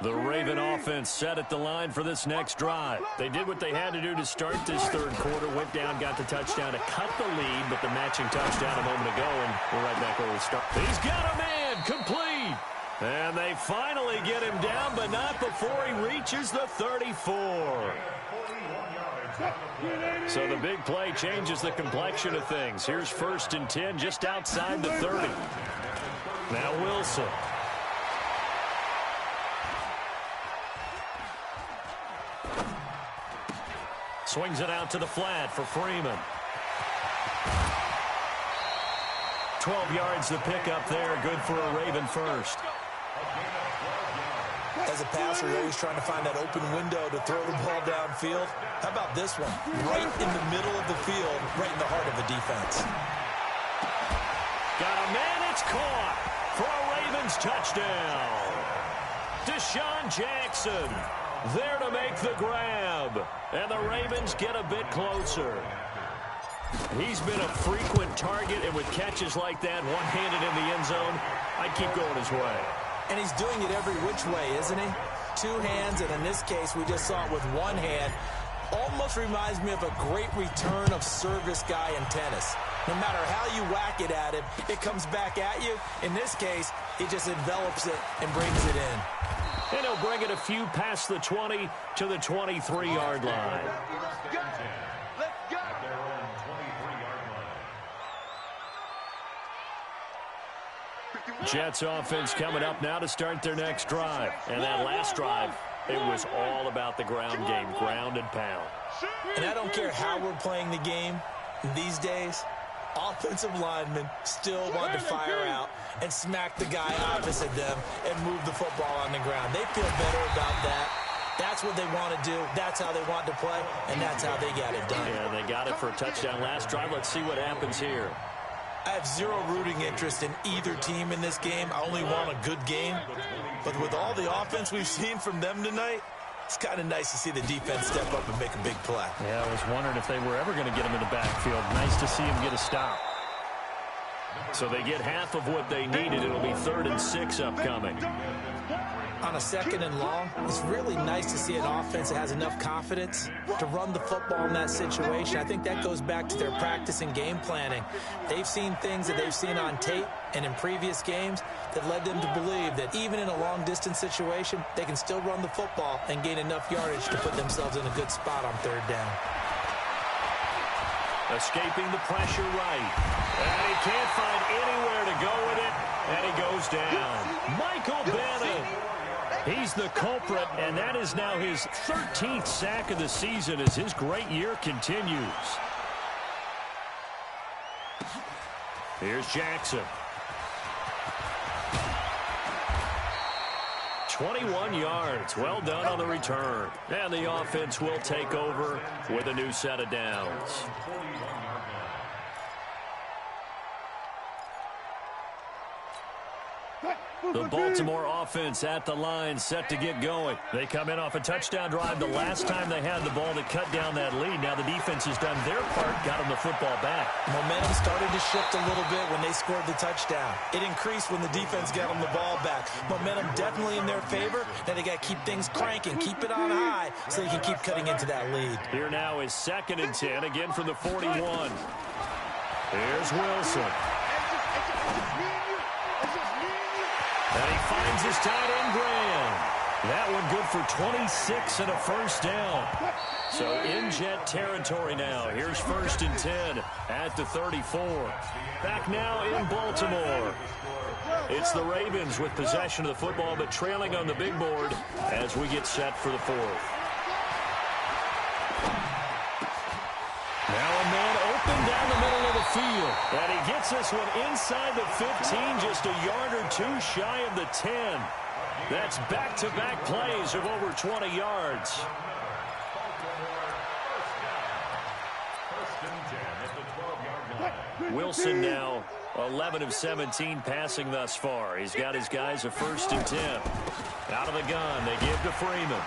The Raven offense set at the line for this next drive. They did what they had to do to start this third quarter, went down, got the touchdown to cut the lead, but the matching touchdown a moment ago, and we're right back where we start. He's got a man, complete. And they finally get him down, but not before he reaches the 34. So the big play changes the complexion of things. Here's 1st and 10 just outside the 30. Now Wilson. Swings it out to the flat for Freeman. 12 yards to pick up there. Good for a Raven first. As a passer, you're always trying to find that open window to throw the ball downfield. How about this one? Right in the middle of the field, right in the heart of the defense. Got a man, it's caught for a Ravens touchdown. Deshaun Jackson there to make the grab. And the Ravens get a bit closer. He's been a frequent target, and with catches like that, one-handed in the end zone, I'd keep going his way. And he's doing it every which way, isn't he? 2 hands, and in this case, we just saw it with 1 hand. Almost reminds me of a great return of service guy in tennis. No matter how you whack it at him, it comes back at you. In this case, he just envelops it and brings it in. And he'll bring it a few past the 20 to the 23-yard line. Jets offense coming up now to start their next drive. And that last drive, it was all about the ground game, ground and pound. And I don't care how we're playing the game these days, offensive linemen still want to fire out and smack the guy opposite them and move the football on the ground. They feel better about that. That's what they want to do. That's how they want to play, and that's how they got it done. Yeah, they got it for a touchdown last drive. Let's see what happens here. I have zero rooting interest in either team in this game. I only want a good game. But with all the offense we've seen from them tonight, it's kind of nice to see the defense step up and make a big play. Yeah, I was wondering if they were ever going to get him in the backfield. Nice to see him get a stop. So they get half of what they needed. It'll be 3rd and 6 upcoming. on a 2nd and long, it's really nice to see an offense that has enough confidence to run the football in that situation. I think that goes back to their practice and game planning. They've seen things that they've seen on tape and in previous games that led them to believe that even in a long-distance situation, they can still run the football and gain enough yardage to put themselves in a good spot on 3rd down. Escaping the pressure right. And he can't find anywhere to go with it, and he goes down. Michael Bannon. He's the culprit, and that is now his 13th sack of the season as his great year continues. Here's Jackson. 21 yards. Well done on the return. And the offense will take over with a new set of downs. The Baltimore offense at the line, set to get going. They come in off a touchdown drive the last time they had the ball to cut down that lead. Now the defense has done their part, got them the football back. Momentum started to shift a little bit when they scored the touchdown. It increased when the defense got them the ball back. Momentum definitely in their favor. Now they got to keep things cranking, keep it on high so they can keep cutting into that lead. Here now is 2nd and 10, again from the 41. Here's Wilson. And he finds his tight end, Graham. That one good for 26 and a 1st down. So in jet territory now. Here's 1st and 10 at the 34. Back now in Baltimore. It's the Ravens with possession of the football, but trailing on the big board as we get set for the 4th. Now a man open down the middle of the field. And he gets this one inside the 15, just a yard or two shy of the 10. That's back-to-back plays of over 20 yards. Wilson now 11 of 17 passing thus far. He's got his guys a 1st and 10. Out of the gun, they give to Freeman.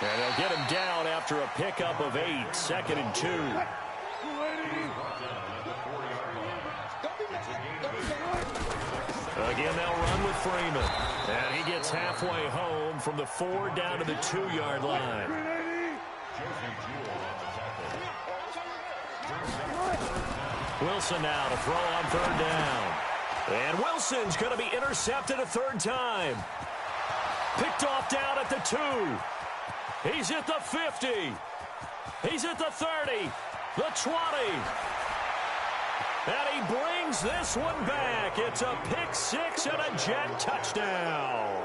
And they'll get him down after a pickup of 8, 2nd and 2. Again, they'll run with Freeman. And he gets halfway home from the 4 down to the 2-yard line. Wilson now to throw on 3rd down. And Wilson's going to be intercepted a 3rd time. Picked off down at the 2. He's at the 50. He's at the 30. The 20. And he brings this one back. It's a pick 6 and a jet touchdown.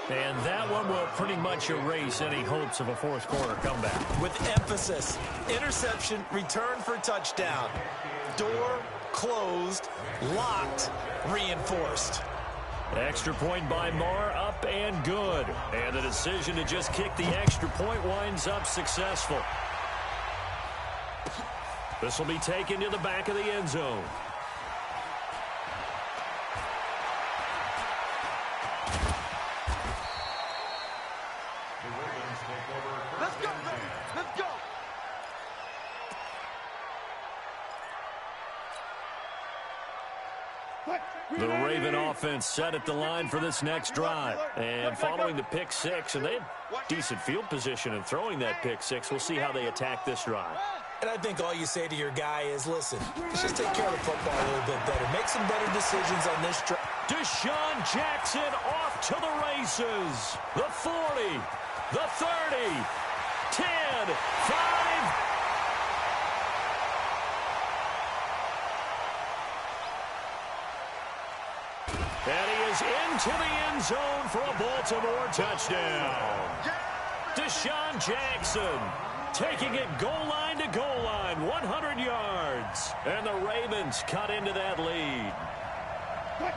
And that one will pretty much erase any hopes of a 4th quarter comeback. With emphasis, interception, return for touchdown. Door closed, locked, reinforced. Extra point by Marr, up and good. And the decision to just kick the extra point winds up successful. This will be taken to the back of the end zone. Let's go, let's go. The Raven offense set at the line for this next drive. And following the pick 6, and they had decent field position in throwing that pick 6. We'll see how they attack this drive. And I think all you say to your guy is, listen, let's just take care of the football a little bit better. Make some better decisions on this drive. Deshaun Jackson off to the races. The 40, the 30, 10, 5. And he is into the end zone for a Baltimore touchdown. Deshaun Jackson taking it goal line to goal line, 100 yards. And the Ravens cut into that lead.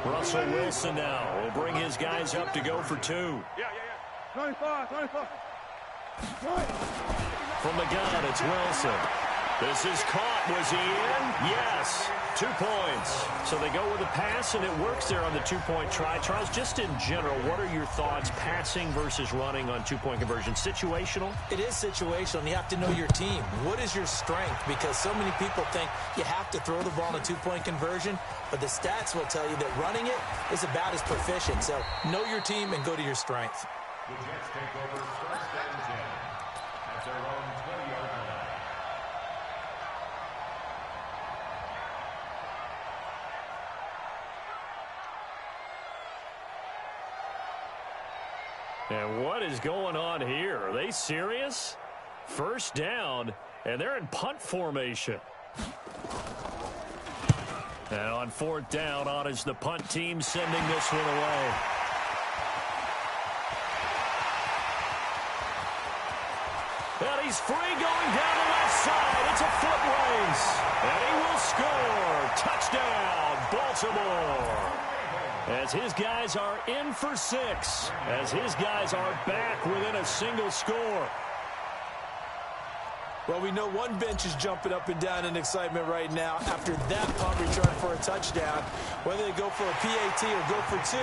Russell Wilson now will bring his guys up to go for 2. 25. From the gun, it's Wilson. This is caught. Was he in? Yes. 2 points. So they go with a pass, and it works there on the two-point try. Charles, just in general, what are your thoughts passing versus running on two-point conversion? Situational? It is situational, and you have to know your team. What is your strength? Because so many people think you have to throw the ball in a two-point conversion, but the stats will tell you that running it is about as proficient. So know your team and go to your strength. The Jets take over first and 10 at their own 20-yard line. And what is going on here? Are they serious? First down, and they're in punt formation. And on fourth down, on is the punt team sending this one away. And he's free going down the left side. It's a foot race. And he will score. Touchdown, Baltimore. As his guys are in for 6. As his guys are back within a single score. Well, we know one bench is jumping up and down in excitement right now after that punt return for a touchdown. Whether they go for a PAT or go for 2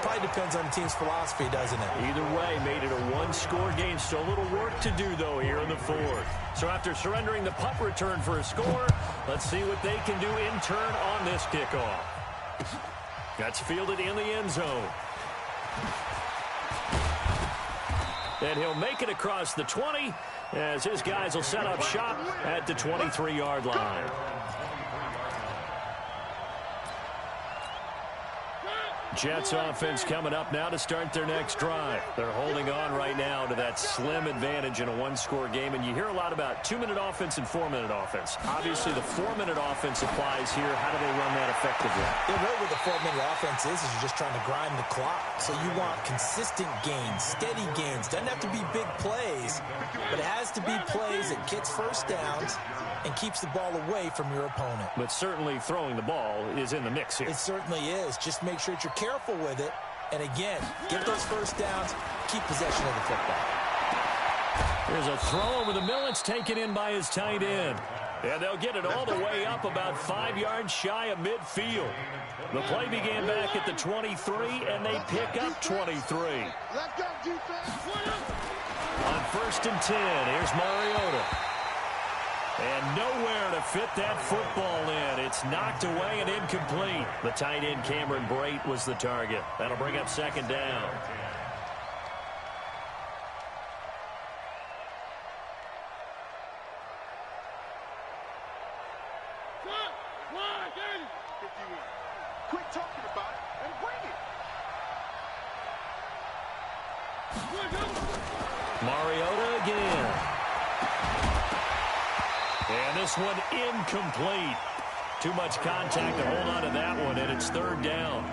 probably depends on the team's philosophy, doesn't it? Either way, made it a one-score game. Still a little work to do, though, here in the fourth. So after surrendering the punt return for a score, let's see what they can do in turn on this kickoff. That's fielded in the end zone. And he'll make it across the 20 as his guys will set up shop at the 23-yard line. Jets offense coming up now to start their next drive. They're holding on right now to that slim advantage in a one-score game, and you hear a lot about 2-minute offense and 4-minute offense. Obviously, the 4-minute offense applies here. How do they run that effectively? Yeah, really what the 4-minute offense is you're just trying to grind the clock. So you want consistent gains, steady gains. Doesn't have to be big plays, but it has to be plays that gets first downs and keeps the ball away from your opponent. But certainly throwing the ball is in the mix here. It certainly is. Just make sure that you're careful with it. And again, get those first downs, keep possession of the football. Here's a throw over the middle. It's taken in by his tight end. And they'll get it all the way up about 5 yards shy of midfield. The play began back at the 23, and they pick up 23. Let's go, defense. On first and 10, here's Mariota. And nowhere to fit that football in. It's knocked away and incomplete. The tight end, Cameron Brate, was the target. That'll bring up second down. Quit talking about it and bring it. Mariota again. And this one incomplete. Too much contact to hold on to that one, and it's third down.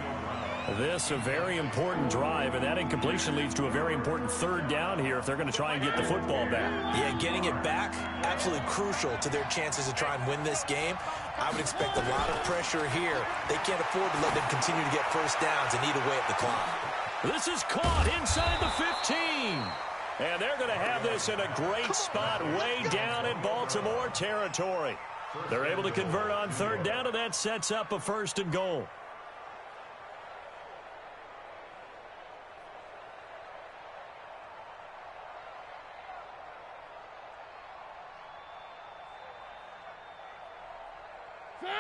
This a very important drive, and that incompletion leads to a very important third down here if they're going to try and get the football back. Yeah, getting it back, absolutely crucial to their chances to try and win this game. I would expect a lot of pressure here. They can't afford to let them continue to get first downs and eat away at the clock. This is caught inside the 15. And they're going to have this in a great spot way down in Baltimore territory. They're able to convert on third down, and that sets up a first and goal.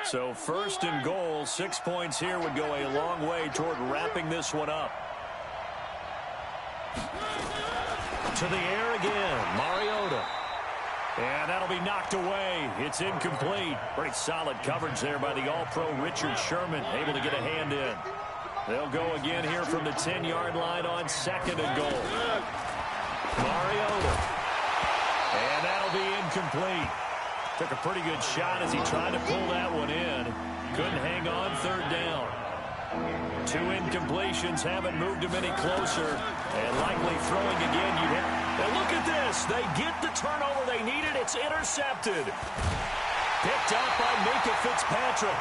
So first and goal, 6 points here would go a long way toward wrapping this one up. To the air again, Mariota. And that'll be knocked away. It's incomplete. Pretty solid coverage there by the All-Pro Richard Sherman, able to get a hand in. They'll go again here from the 10-yard line on second and goal. Mariota. And that'll be incomplete. Took a pretty good shot as he tried to pull that one in. Couldn't hang on third down. 2 incompletions haven't moved him any closer. And likely throwing again. And look at this. They get the turnover they needed. It's intercepted. Picked up by Minkah Fitzpatrick.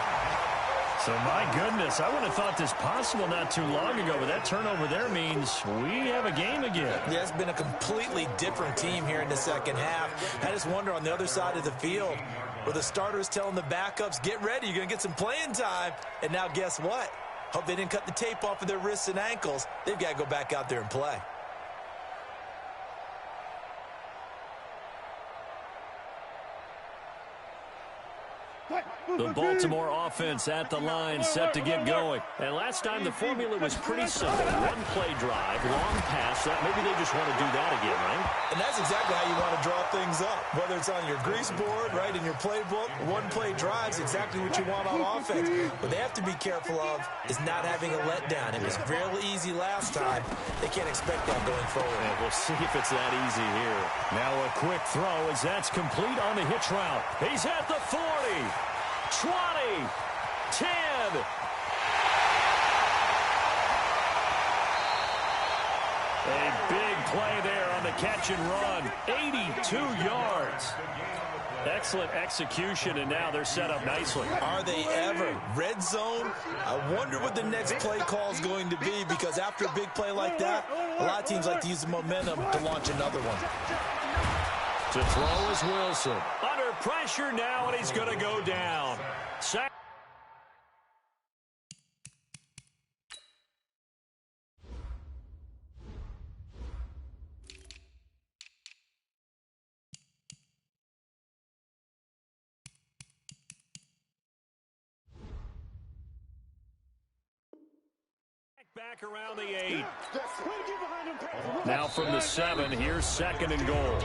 So, my goodness, I wouldn't have thought this possible not too long ago, but that turnover there means we have a game again. Yeah, it's been a completely different team here in the second half. I just wonder on the other side of the field, where the starters telling the backups, get ready, you're going to get some playing time. And now guess what? Hope they didn't cut the tape off of their wrists and ankles. They've got to go back out there and play. The Baltimore offense at the line, set to get going. And last time the formula was pretty simple. One-play drive, long pass. Maybe they just want to do that again, right? And that's exactly how you want to draw things up. Whether it's on your grease board, right, in your playbook, one-play drives exactly what you want on offense. What they have to be careful of is not having a letdown. It was fairly easy last time. They can't expect that going forward. And we'll see if it's that easy here. Now a quick throw as that's complete on the hitch route. He's at the 40. 20, 10. A big play there on the catch and run. 82 yards. Excellent execution, and now they're set up nicely. Are they ever? Red zone? I wonder what the next play call is going to be, because after a big play like that, a lot of teams like to use the momentum to launch another one. To throw is Wilson. Under pressure now, and he's going to go down. Back around the 8. Now from the 7, here's 2nd and goal.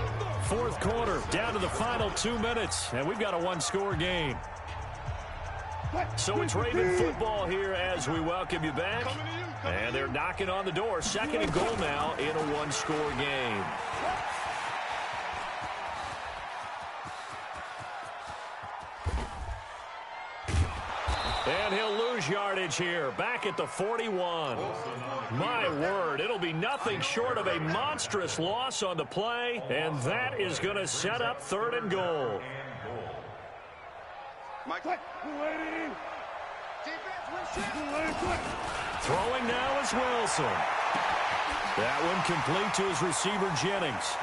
4th quarter, down to the final 2 minutes, and we've got a one-score game. So it's Raven football here as we welcome you back. And they're knocking on the door. 2nd and goal now in a one-score game. And he'll lose yardage here, back at the 41. My word, it'll be nothing short of a monstrous loss on the play, and that is going to set up 3rd and goal. Throwing now is Wilson. That one complete to his receiver, Jennings.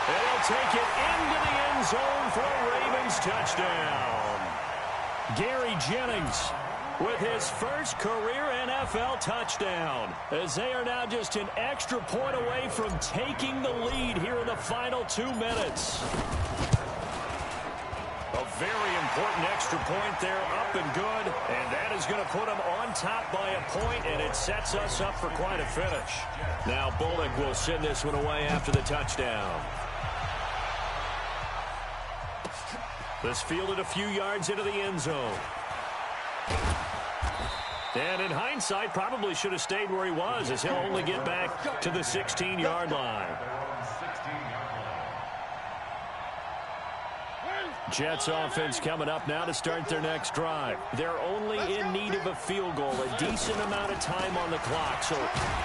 And he'll take it into the end zone for a Ravens touchdown. Gary Jennings with his first career NFL touchdown, as they are now just an extra point away from taking the lead here in the final 2 minutes. A very important extra point there, up and good, and that is going to put them on top by a point, and it sets us up for quite a finish. Now Bullock will send this one away after the touchdown. This fielded a few yards into the end zone. And in hindsight, probably should have stayed where he was, as he'll only get back to the 16-yard line. Jets offense coming up now to start their next drive. They're only in need of a field goal, a decent amount of time on the clock. So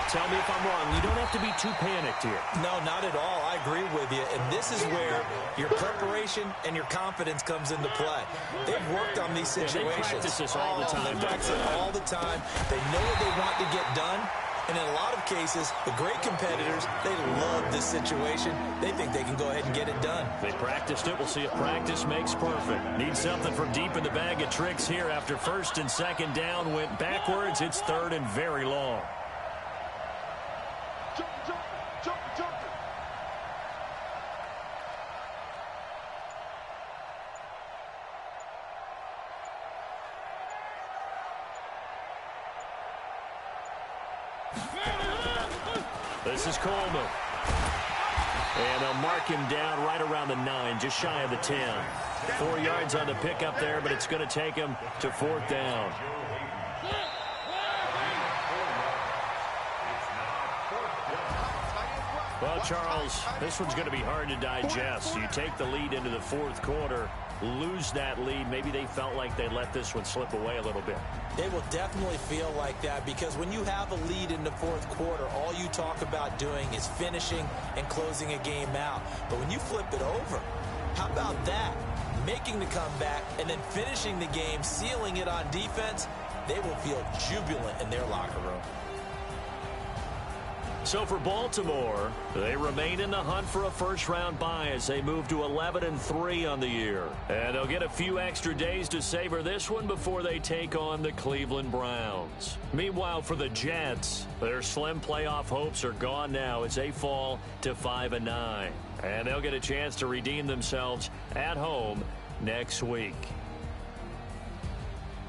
tell me if I'm wrong. You don't have to be too panicked here. No, not at all. I agree with you. And this is where your preparation and your confidence comes into play. They've worked on these situations. They practice this all the time. They practice it all the time. They know what they want to get done. And in a lot of cases, the great competitors, they love this situation. They think they can go ahead and get it done. They practiced it. We'll see if practice makes perfect. Need something from deep in the bag of tricks here after 1st and 2nd down. Went backwards. It's 3rd and very long. This is Coleman. And they'll mark him down right around the 9, just shy of the 10. 4 yards on the pickup there, but it's going to take him to 4th down. Well, Charles, this one's going to be hard to digest. You take the lead into the 4th quarter, lose that lead. Maybe they felt like they let this one slip away a little bit. They will definitely feel like that, because when you have a lead in the 4th quarter, all you talk about doing is finishing and closing a game out. But when you flip it over, how about that? making the comeback, and then finishing the game, sealing it on defense, they will feel jubilant in their locker room. So for Baltimore, they remain in the hunt for a first-round bye as they move to 11-3 on the year. And they'll get a few extra days to savor this one before they take on the Cleveland Browns. Meanwhile, for the Jets, their slim playoff hopes are gone now as they fall to 5-9. And they'll get a chance to redeem themselves at home next week.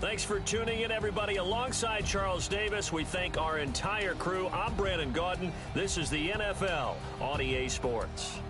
Thanks for tuning in, everybody. Alongside Charles Davis, we thank our entire crew. I'm Brandon Gaudin. This is the NFL on EA Sports.